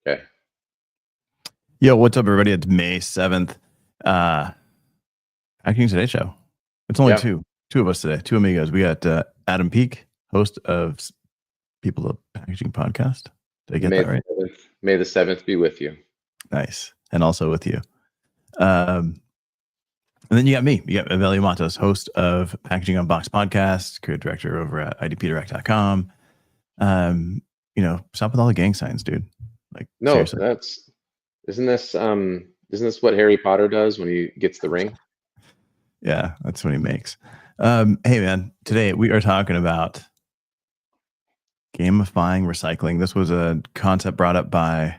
Okay. Yo, what's up, everybody? It's May 7th. Packaging Today show. It's only Yeah. two of us today, two amigos. We got Adam Peak, host of People of Packaging podcast. Did I get that right? May the 7th be with you. Nice. And also with you. And then you got me. You got Evelio Matos, host of Packaging Unboxed podcast, creative director over at idpdirect.com. Stop with all the gang signs, dude. Like, No, seriously. isn't this what Harry Potter does when he gets the ring? Yeah, that's what he makes. Hey, man, today we are talking about gamifying recycling. This was a concept brought up by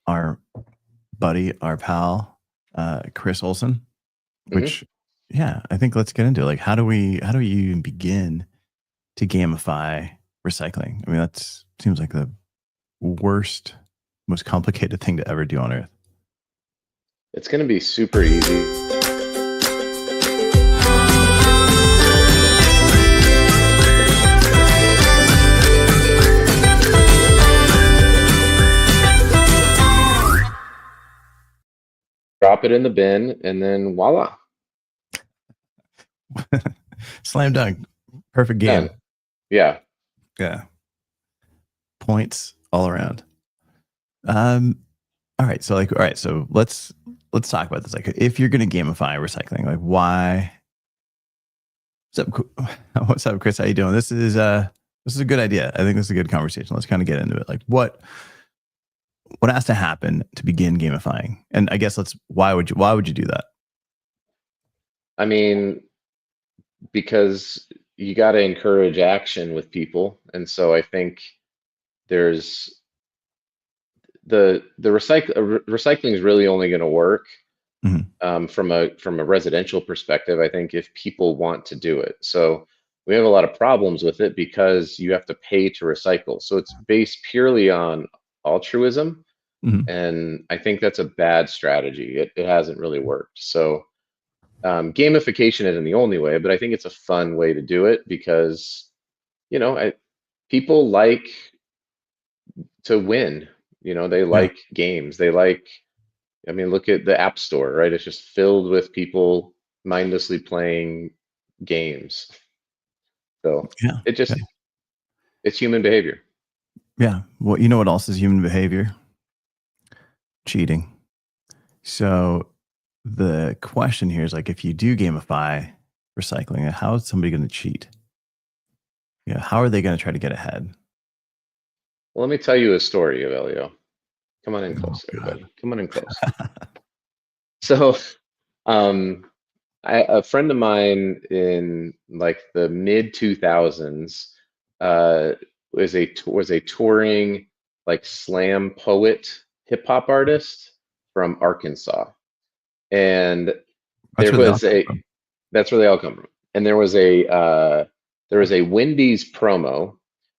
our buddy, our pal, Chris Olson, which, yeah, I think let's get into it. Like, how do we even begin to gamify recycling? I mean, that seems like the worst, most complicated thing to ever do on Earth. It's going to be super easy. Drop it in the bin, and then voila. Slam dunk. Perfect game. Done. Yeah. Yeah. Points all around. All right. So let's talk about this. Like, if you're going to gamify recycling, like, why? What's up, Chris? How you doing? This is a good idea. I think this is a good conversation. Let's kind of get into it. Like, what has to happen to begin gamifying? And I guess why would you do that? I mean, because you got to encourage action with people. And so I think there's the recycling is really only going to work from a residential perspective, I think, if people want to do it. So we have a lot of problems with it because you have to pay to recycle. So it's based purely on altruism. And I think that's a bad strategy. It hasn't really worked. So gamification isn't the only way, but I think it's a fun way to do it because, people like to win. They like games. They like, look at the App Store, right? It's just filled with people mindlessly playing games. So it's human behavior. Yeah. Well, you know what else is human behavior? Cheating. So the question here is, like, if you do gamify recycling, how is somebody going to cheat? Yeah. How are they going to try to get ahead? Well, let me tell you a story, Evelio. Come on in close, everybody. Come on in close. So, a friend of mine in like the mid 2000s was a touring like slam poet hip hop artist from Arkansas, and that's where they all come from. And there was a Wendy's promo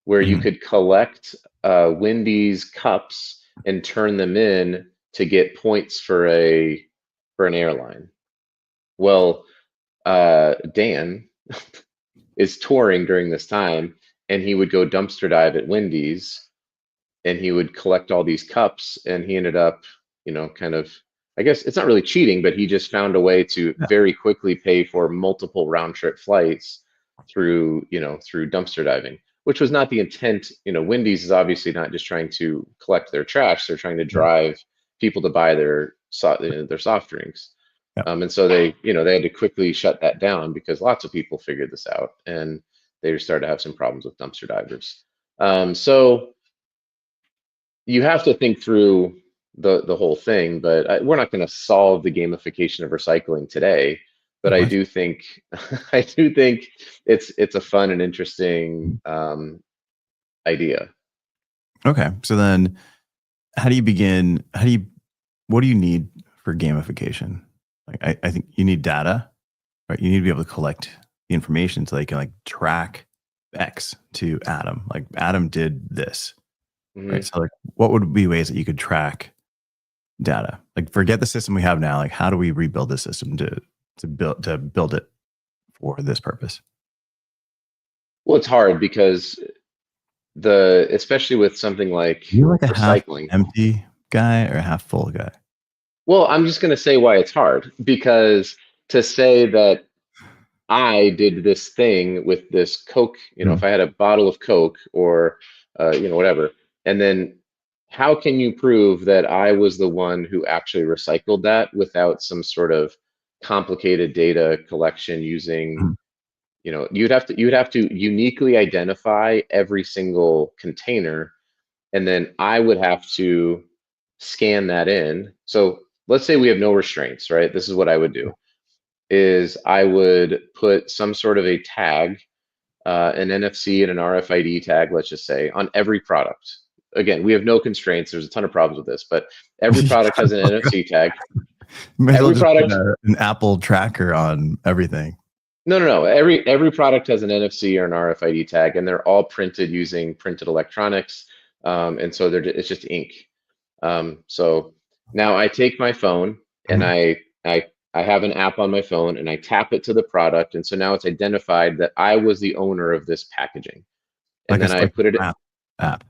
where you could collect Wendy's cups and turn them in to get points for an airline. Well, Dan is touring during this time, and he would go dumpster dive at Wendy's, and he would collect all these cups, and he ended up, kind of, I guess it's not really cheating, but he just found a way to very quickly pay for multiple round trip flights through dumpster diving, which was not the intent. Wendy's is obviously not just trying to collect their trash; they're trying to drive people to buy their soft drinks. And so they had to quickly shut that down because lots of people figured this out, and they started to have some problems with dumpster divers. So you have to think through the whole thing, but we're not going to solve the gamification of recycling today. But I do think it's a fun and interesting idea. Okay, so then how do you begin? What do you need for gamification? Like, I think you need data, right? You need to be able to collect the information so they can like track X to Adam. Like, Adam did this, right? So like, what would be ways that you could track data? Like, forget the system we have now. Like, how do we rebuild the system to build it for this purpose? Well, it's hard because especially with something like You're like a half recycling. empty guy or a half full guy. Well, I'm just going to say why it's hard, because to say that I did this thing with this Coke, Mm. if I had a bottle of Coke or, whatever, and then how can you prove that I was the one who actually recycled that without some sort of complicated data collection using, Mm. you'd have to uniquely identify every single container, and then I would have to scan that in. So let's say we have no restraints, right? This is what I would do is I would put some sort of a tag, an NFC and an RFID tag, let's just say, on every product. Again, we have no constraints. There's a ton of problems with this, but every product has an NFC tag. You may as well Every just put product, an Apple tracker on everything. no. Every product has an NFC or an RFID tag, and they're all printed using printed electronics. And so it's just ink. So now I take my phone and Mhm. I have an app on my phone and I tap it to the product, and so now it's identified that I was the owner of this packaging, and Like a then I like put it, an app.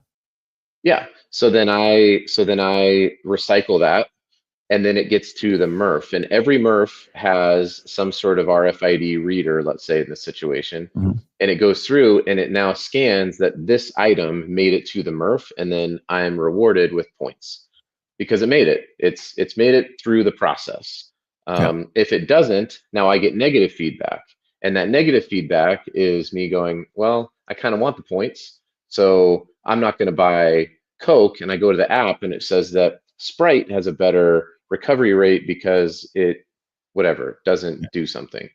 yeah. So then I recycle that, and then it gets to the MRF, and every MRF has some sort of RFID reader, let's say in this situation, Mhm. and it goes through and it now scans that this item made it to the MRF, and then I'm rewarded with points because it made it. It's made it through the process. Yeah. If it doesn't, now I get negative feedback, and that negative feedback is me going, well, I kind of want the points, so I'm not going to buy Coke, and I go to the app and it says that Sprite has a better recovery rate because it, whatever, doesn't do something.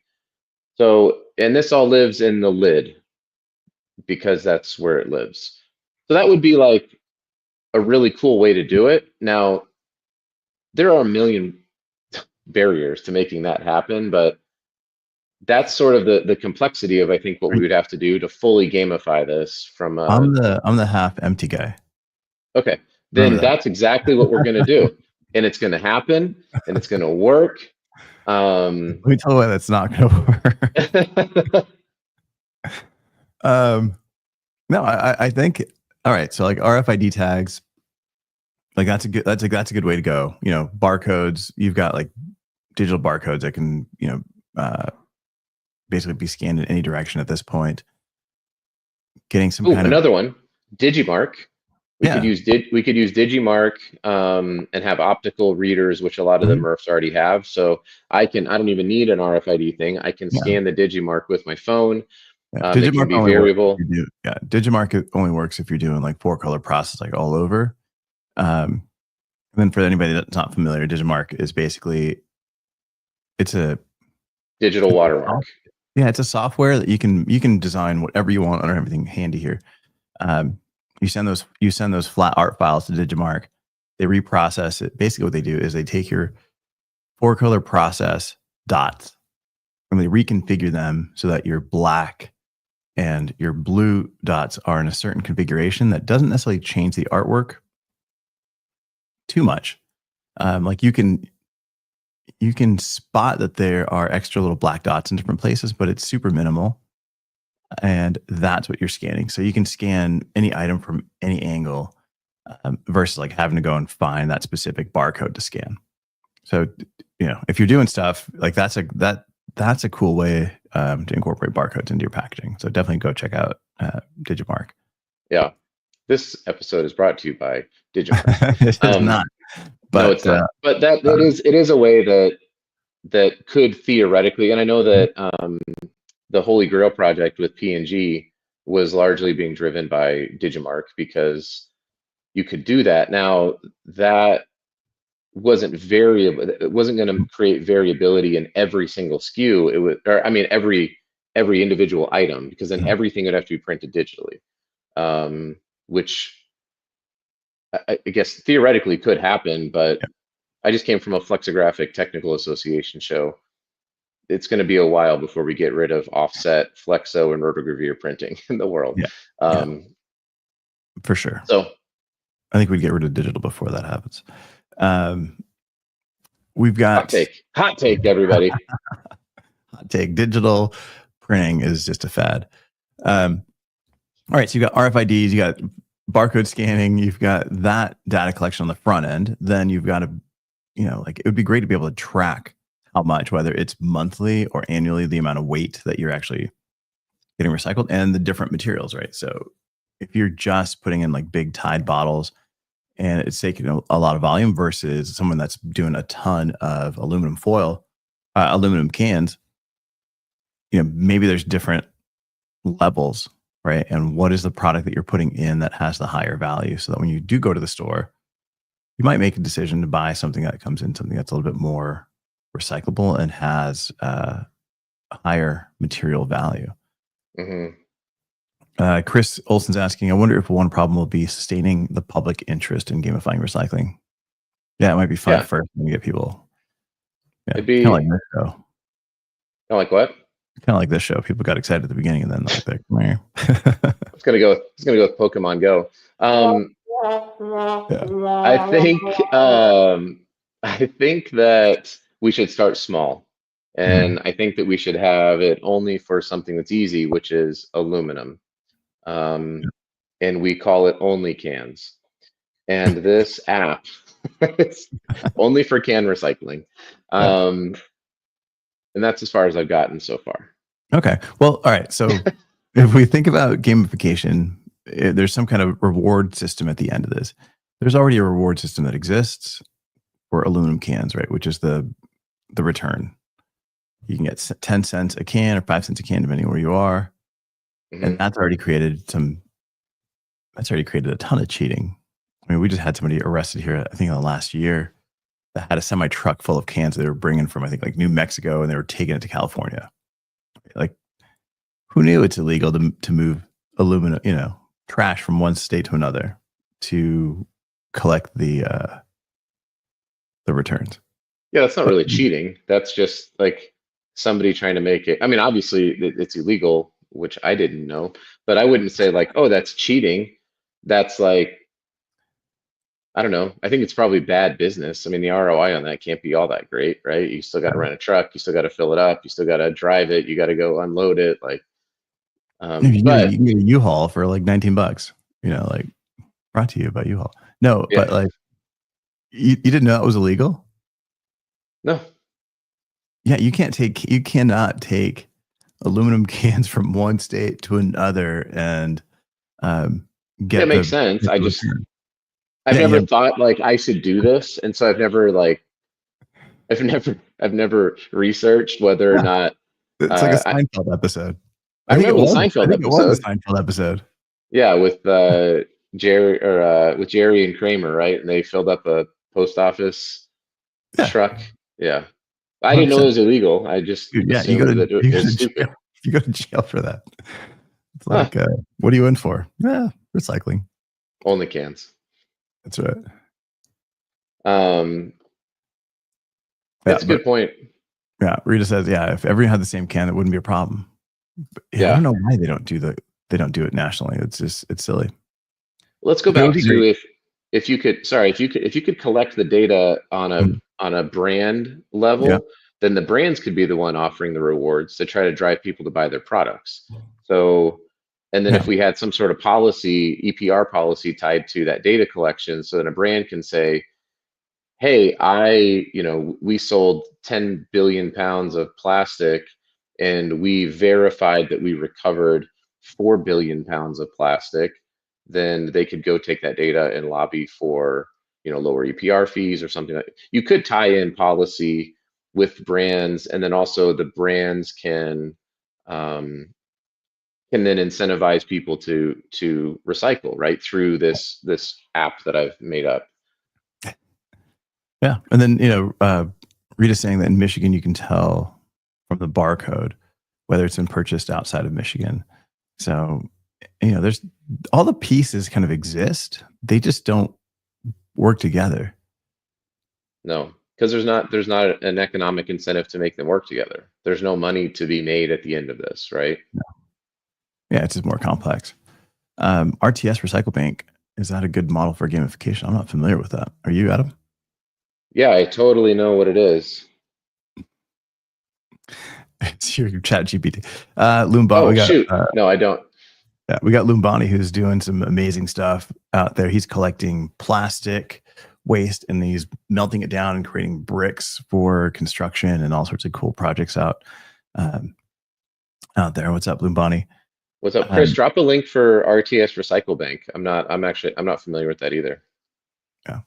So, and this all lives in the lid because that's where it lives. So that would be like a really cool way to do it. Now, there are a million barriers to making that happen, but that's sort of the complexity of, I think, what we would have to do to fully gamify this from I'm the half empty guy. okay, Remember then that. that's exactly what we're going to do. And it's going to happen and it's going to work. Let me tell you why that's not going to work. Um, no, I think all right. So like RFID tags, like that's a good way to go. Barcodes. You've got like digital barcodes that can basically be scanned in any direction at this point. Getting some Oh, kind of another one, Digimark. We could yeah. use Digimark, and have optical readers, which a lot of the Mhm. MRFs already have. So I don't even need an RFID thing. I can Yeah. scan the Digimark with my phone. Yeah. It can Digimark be only works if variable. you do. Yeah, Digimark only works if you're doing like 4-color process like all over. Um, and then for anybody that's not familiar, Digimark is basically it's a Digital watermark. yeah, it's a software that you can design whatever you want under everything handy here. You send those flat art files to Digimark. They reprocess it. Basically, what they do is they take your 4-color process dots and they reconfigure them so that your black and your blue dots are in a certain configuration that doesn't necessarily change the artwork too much. Like you can spot that there are extra little black dots in different places, but it's super minimal. And that's what you're scanning. So you can scan any item from any angle versus like having to go and find that specific barcode to scan. So if you're doing stuff like that's a cool way to incorporate barcodes into your packaging. So definitely go check out Digimark. Yeah. This episode is brought to you by Digimark. It is Um, not, no, it's but not. But that uh, that is it is a way that could theoretically, and I know that the Holy Grail project with P&G was largely being driven by Digimark because you could do that. Now that wasn't variable. It wasn't going to create variability in every single SKU. It was, or I mean, every individual item, because then everything would have to be printed digitally, which I guess theoretically could happen. But I just came from a flexographic technical association show. It's going to be a while before we get rid of offset, flexo, and rotogravure printing in the world. yeah, yeah, Um, for sure. so I think we'd get rid of digital before that happens. Um, we've hot got take, hot take, everybody. hot take. Digital printing is just a fad. Um, All right, so you got RFIDs, you got barcode scanning, you've got that data collection on the front end. Then you've got to, like it would be great to be able to track how much, whether it's monthly or annually, the amount of weight that you're actually getting recycled and the different materials, right? So if you're just putting in like big Tide bottles and it's taking a lot of volume versus someone that's doing a ton of aluminum foil, aluminum cans, maybe there's different levels, right? And what is the product that you're putting in that has the higher value, so that when you do go to the store, you might make a decision to buy something that comes in something that's a little bit more recyclable and has a higher material value. Mm-hmm. Chris Olson's asking, I wonder if one problem will be sustaining the public interest in gamifying recycling. Yeah, it might be fun at first when you get people. Yeah, It'd be kind of like this show. Kind of like what? Kind of like this show. People got excited at the beginning and then like they're It's gonna go with Pokemon Go. I think that we should start small, and I think that we should have it only for something that's easy, which is aluminum, and we call it only cans. And this app, it's only for can recycling, and that's as far as I've gotten so far. Okay. Well, all right. So if we think about gamification, there's some kind of reward system at the end of this. There's already a reward system that exists for aluminum cans, right? Which is the return. You can get 10 cents a can or 5 cents a can, depending where you are. Mm-hmm. And that's already created a ton of cheating. I mean, we just had somebody arrested here, I think in the last year, that had a semi truck full of cans they were bringing from, I think, like New Mexico, and they were taking it to California. Like, who knew it's illegal to move aluminum, trash from one state to another to collect the returns? Yeah, that's not really cheating. That's just like somebody trying to make it. I mean, obviously it's illegal, which I didn't know, but I wouldn't say like, oh, that's cheating. That's like, I don't know. I think it's probably bad business. I mean, the ROI on that can't be all that great, right? You still got to rent a truck, you still got to fill it up, you still got to drive it, you got to go unload it. Like, You but can get a U-Haul for like $19, like brought to you by U-Haul. No, yeah. but like, you didn't know it was illegal? No. Yeah, you cannot take aluminum cans from one state to another and get It makes sense. I've never thought like I should do this, and so I've never researched whether or not. It's like a Seinfeld episode. I remember the Seinfeld I think it was episode. a Seinfeld episode. Yeah, with Jerry with Jerry and Kramer, right? And they filled up a post office truck. Yeah, I didn't know it was illegal. I just assumed that it was stupid. You go to jail for that. It's like, what are you in for? Yeah, recycling. Only cans. That's right. That's a good point. Yeah, Rita says, yeah, if everyone had the same can, that wouldn't be a problem. But, I don't know why they don't do it nationally. It's silly. Let's go back to if you could collect the data on a brand level, then the brands could be the one offering the rewards to try to drive people to buy their products. So, and then if we had some sort of policy, EPR policy tied to that data collection, so that a brand can say, hey, we sold 10 billion pounds of plastic and we verified that we recovered 4 billion pounds of plastic, then they could go take that data and lobby for, lower EPR fees or something like that. You could tie in policy with brands, and then also the brands can then incentivize people to recycle, right, through this app that I've made up. Yeah, and then Rita's saying that in Michigan you can tell from the barcode whether it's been purchased outside of Michigan. So there's all the pieces kind of exist. They just don't work together. No, because there's not an economic incentive to make them work together. There's no money to be made at the end of this, right? No. Yeah, it's just more complex. RTS Recycle Bank, is that a good model for gamification? I'm not familiar with that. Are you, Adam? Yeah, I totally know what it is. It's your chat GPT. Loombot. Oh, shoot. No, I don't. Yeah, we got Lumbani who's doing some amazing stuff out there. He's collecting plastic waste and he's melting it down and creating bricks for construction and all sorts of cool projects um, out there. What's up, Lumbani? What's up, Chris? Um, Drop a link for RTS Recycle Bank. I'm not familiar with that either. yeah,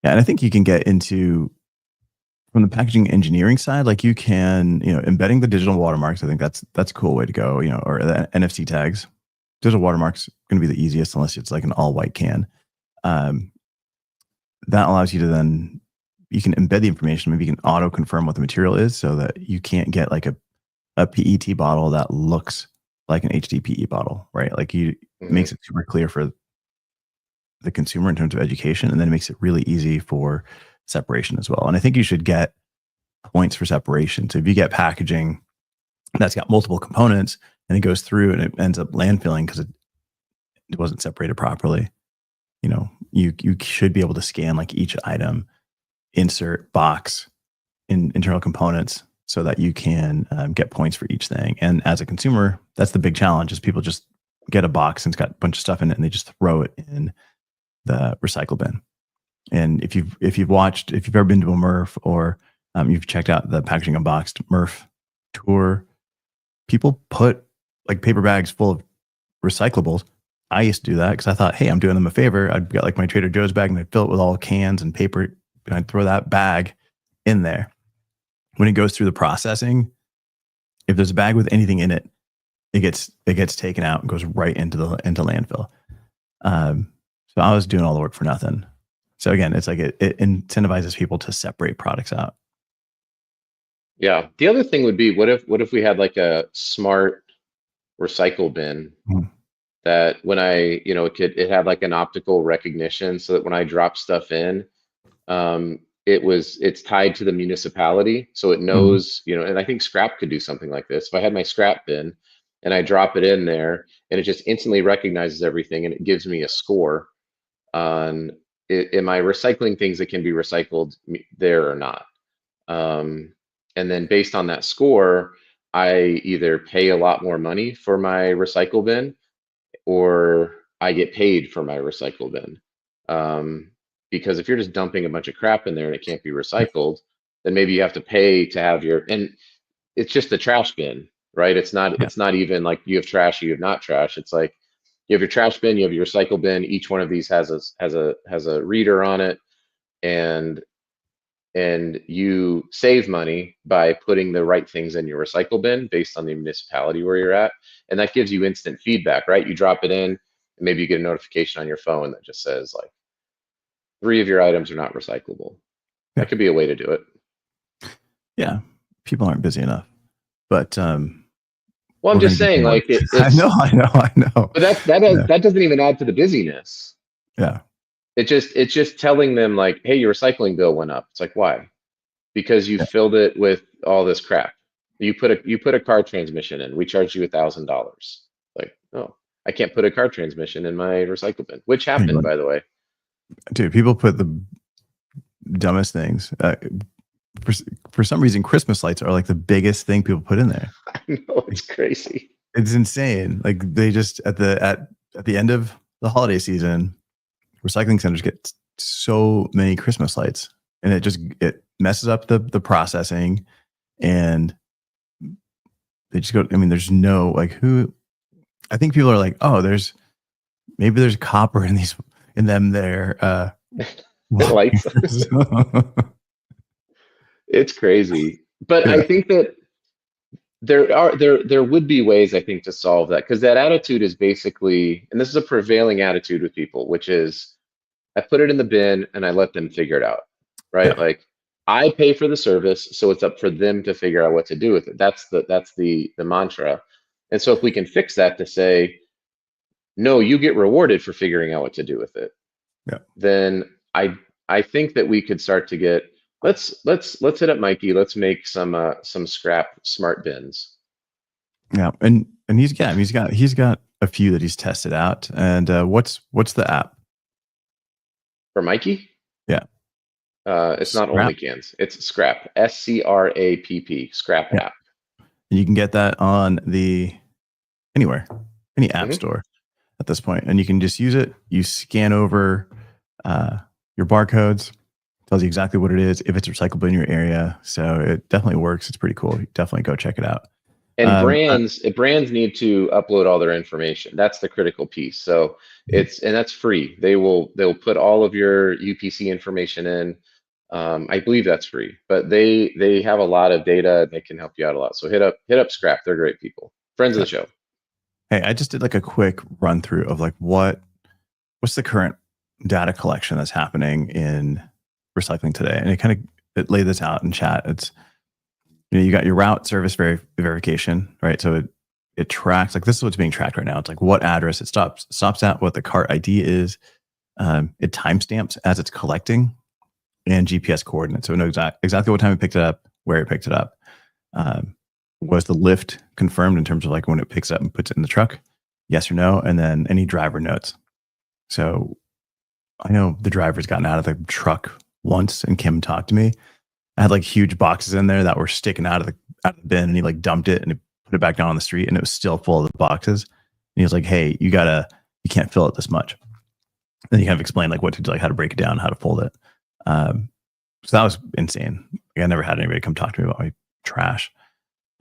yeah, and I think you can get into from the packaging engineering side, like you can, embedding the digital watermarks. I think that's a cool way to go. Or the NFC tags. Digital watermarks going to be the easiest unless it's like an all white can. Um, that allows you to then you can embed the information. Maybe you can auto confirm what the material is so that you can't get like a PET bottle that looks like an HDPE bottle, right? Like you Hmm. makes it super clear for the consumer in terms of education, and then it makes it really easy for separation as well. And I think you should get points for separation. So if you get packaging that's got multiple components and it goes through and it ends up landfilling because it wasn't separated properly, you should be able to scan like each item, insert box in internal components so that you can get points for each thing. And as a consumer, that's the big challenge is people just get a box and it's got a bunch of stuff in it and they just throw it in the recycle bin. And if you've ever been to a MRF or you've checked out the Packaging Unboxed MRF tour, people put like paper bags full of recyclables. I used to do that because I thought, hey, I'm doing them a favor. I'd get like my Trader Joe's bag and I'd fill it with all cans and paper and I'd throw that bag in there. When it goes through the processing, if there's a bag with anything in it, it gets taken out and goes right into landfill. So I was doing all the work for nothing. So again, it's like it incentivizes people to separate products out. Yeah. The other thing would be, what if we had like a smart recycle bin Mhm. that when it had like an optical recognition so that when I drop stuff in, it's tied to the municipality. So it Mhm. knows, and I think scrap could do something like this. If I had my scrap bin and I drop it in there and it just instantly recognizes everything and it gives me a score on am I recycling things that can be recycled there or not. Um, and then based on that score, I either pay a lot more money for my recycle bin or I get paid for my recycle bin. Because if you're just dumping a bunch of crap in there and it can't be recycled, then maybe you have to pay to have and it's just a trash bin, right? It's not Yeah. it's not even like you have trash, you have not trash. It's like you have your trash bin, you have your recycle bin. Each one of these has a reader on it, and you save money by putting the right things in your recycle bin based on the municipality where you're at. And that gives you instant feedback, right? You drop it in, and maybe you get a notification on your phone that just says like 3 of your items are not recyclable. Yeah. That could be a way to do it. Yeah. People aren't busy enough, but Well, I'm we're going just to get saying, bored. like it, I know, it's I know, I know. but that Yeah. that doesn't even add to the busyness. Yeah. It's just telling them like, hey, your recycling bill went up. It's like, why? Because you Yeah. filled it with all this crap. You put a car transmission in. We charged you $1,000. Like, oh, I can't put a car transmission in my recycle bin, which Hey, happened, look, by the way. dude, people put the dumbest things. For, for some reason, Christmas lights are like the biggest thing people put in there. I know it's crazy. It's insane. Like they just at the end of the holiday season, recycling centers get so many Christmas lights, and it messes up the processing, and they just go. I mean, there's no like who. I think people are like, oh, there's copper in these in them there. Lights. It's crazy. But I Yeah, think that there would be ways, I think, to solve that, because that attitude is basically, and this is a prevailing attitude with people, which is I put it in the bin and I let them figure it out, right? yeah, Like I pay for the service, so it's up for them to figure out what to do with it. That's the mantra. And so if we can fix that to say, no, you get rewarded for figuring out what to do with it, yeah, then I think that we could start to get let's hit up Mikey. Let's make some scrap smart bins yeah. And he's got a few that he's tested out. And what's the app? for Mikey. Yeah, It's not only Scrap. cans, it's scrap. SCRAPP, scrap Yeah, app. and you can get that on the anywhere. any app Hmm. store at this point, and you can just use it. You scan over uh, your barcodes, tells you exactly what it is, if it's recyclable in your area. So it definitely works. It's pretty cool. Definitely go check it out. And Um, brands need to upload all their information. That's the critical piece. So and that's free. They'll put all of your UPC information in. I believe that's free, but they have a lot of data. They can help you out a lot. So hit up Scrap. They're great people. Friends of the okay. show. Hey, I just did like a quick run through of like what's the current data collection that's happening in recycling today, and it laid this out in chat. It's you got your route service verification, right? So it tracks, like, this is what's being tracked right now. It's like what address it stops at, what the cart ID is. It timestamps as it's collecting, and GPS coordinates. So we know exactly what time it picked it up, where it picked it up. Was the lift confirmed in terms of like when it picks up and puts it in the truck? Yes or no? And then any driver notes. So I know the driver's gotten out of the truck once, and Kim talked to me. I had like huge boxes in there that were sticking out of the bin, and he like dumped it and he put it back down on the street, and it was still full of the boxes. And he was like, "Hey, you can't fill it this much." Then he kind of explained like what to do, like how to break it down, how to fold it. Um, so that was insane. Like, I never had anybody come talk to me about my trash.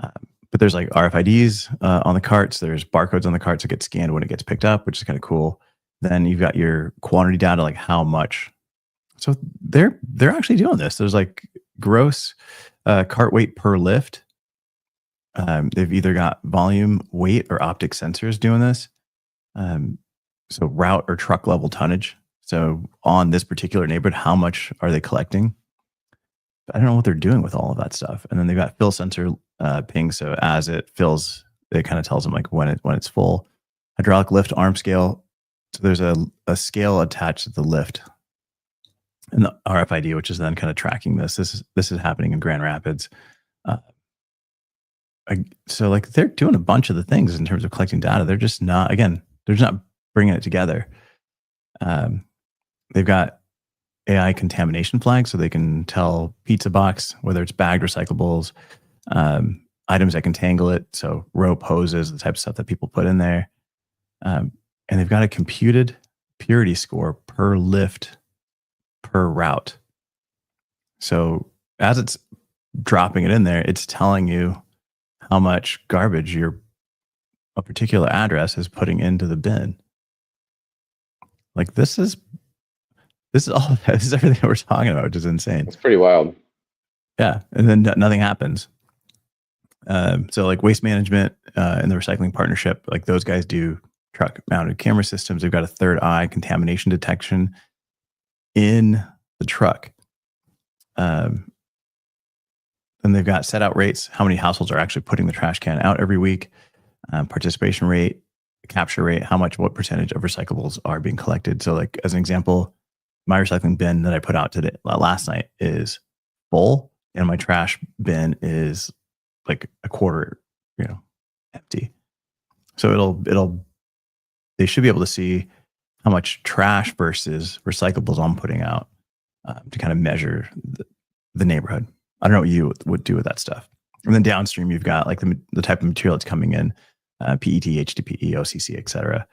Um, but there's like RFIDs on the carts. There's barcodes on the carts that get scanned when it gets picked up, which is kind of cool. Then you've got your quantity data, like how much. So they're actually doing this. There's like gross cart weight per lift. They've either got volume, weight, or optic sensors doing this. Um, so route or truck level tonnage. So on this particular neighborhood, how much are they collecting? I don't know what they're doing with all of that stuff. And then they've got fill sensor ping. So as it fills, it kind of tells them like when it's full. Hydraulic lift arm scale. So there's a scale attached to the lift and the RFID, which is then kind of tracking this. This is happening in Grand Rapids. Uh, so like they're doing a bunch of the things in terms of collecting data. They're just not, again, they're just not bringing it together. Um, they've got AI contamination flags, so they can tell pizza box whether it's bagged recyclables, items that can tangle it. So rope, hoses, the type of stuff that people put in there. And they've got a computed purity score per lift per route. So as it's dropping it in there, it's telling you how much garbage a particular address is putting into the bin. Like this is all this is everything that we're talking about, which is insane. That's pretty wild. Yeah, and then nothing happens. So like waste management and the recycling partnership, like those guys do truck mounted camera systems. They've got a third eye contamination detection in the truck. And they've got set out rates, how many households are actually putting the trash can out every week, participation rate, capture rate, what percentage of recyclables are being collected. So like as an example, my recycling bin that I put out last night is full, and my trash bin is like a quarter, empty. So they should be able to see how much trash versus recyclables I'm putting out to kind of measure the neighborhood. I don't know what you would do with that stuff. And then downstream, you've got like the type of material that's coming in, PET, HDPE, OCC, et cetera,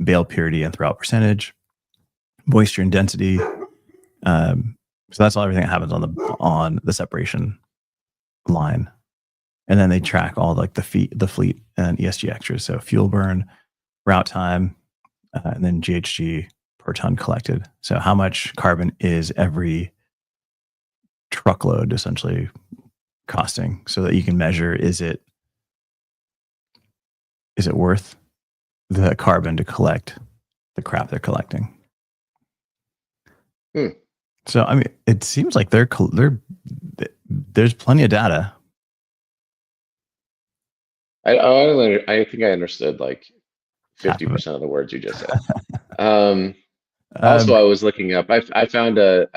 bale purity and throughout percentage, moisture and density. So that's everything that happens on the separation line. And then they track all like the fleet and ESG extras. So fuel burn, route time, and then GHG per ton collected. So how much carbon is every truckload essentially costing, so that you can measure, is it worth the carbon to collect the crap they're collecting? Hmm. So I mean, it seems like there's plenty of data. I think I understood like Half of it. 50% of the words you just said. Um, Also, Um, I was looking up. I found a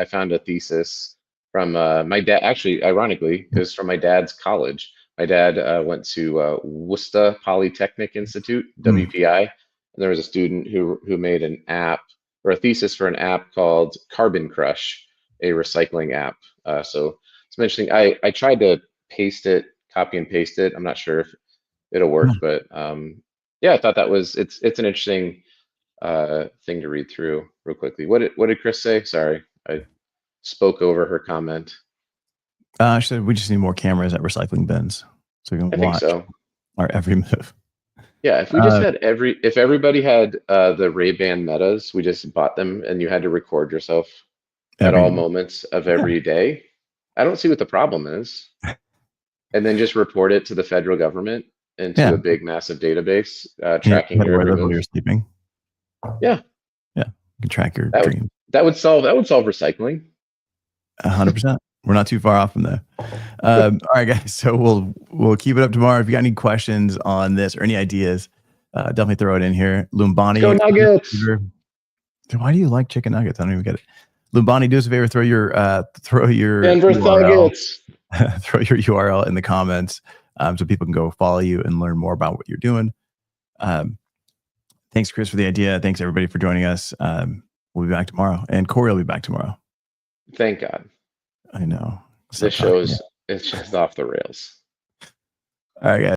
thesis from my dad. Actually, ironically, it was from my dad's college. My dad went to Worcester Polytechnic Institute, hmm. WPI, and there was a student who made an app or a thesis for an app called Carbon Crush, a recycling app. So it's interesting. I tried to paste it, copy and paste it. I'm not sure if it'll work, but yeah, I thought that was it's an interesting thing to read through real quickly. What did Chris say? Sorry, I spoke over her comment. She said we just need more cameras at recycling bins so we can I think watch so. our every move. Yeah, if we just Uh, had if everybody had the Ray-Ban Metas, we just bought them and you had to record yourself at every all move. moments of Yeah. every day. I don't see what the problem is. And then just report it to the federal government into Yeah. a big massive database You tracking know your where every live while move. you're sleeping. Yeah, Yeah. You can track your that would dreams. that would solve recycling. 100%. We're not too far off from there. All right, guys. So we'll keep it up tomorrow. If you got any questions on this or any ideas, definitely throw it in here. Let's go Lumbani, Nuggets! why do you like chicken nuggets? I don't even get it. Lumbani, do us a favor, throw your Denver URL, Thuggets! throw your URL in the comments, so people can go follow you and learn more about what you're doing. Thanks, Chris, for the idea. Thanks everybody for joining us. We'll be back tomorrow, and Corey will be back tomorrow. Thank God. I know. This show's it's just off the rails. All right, guys.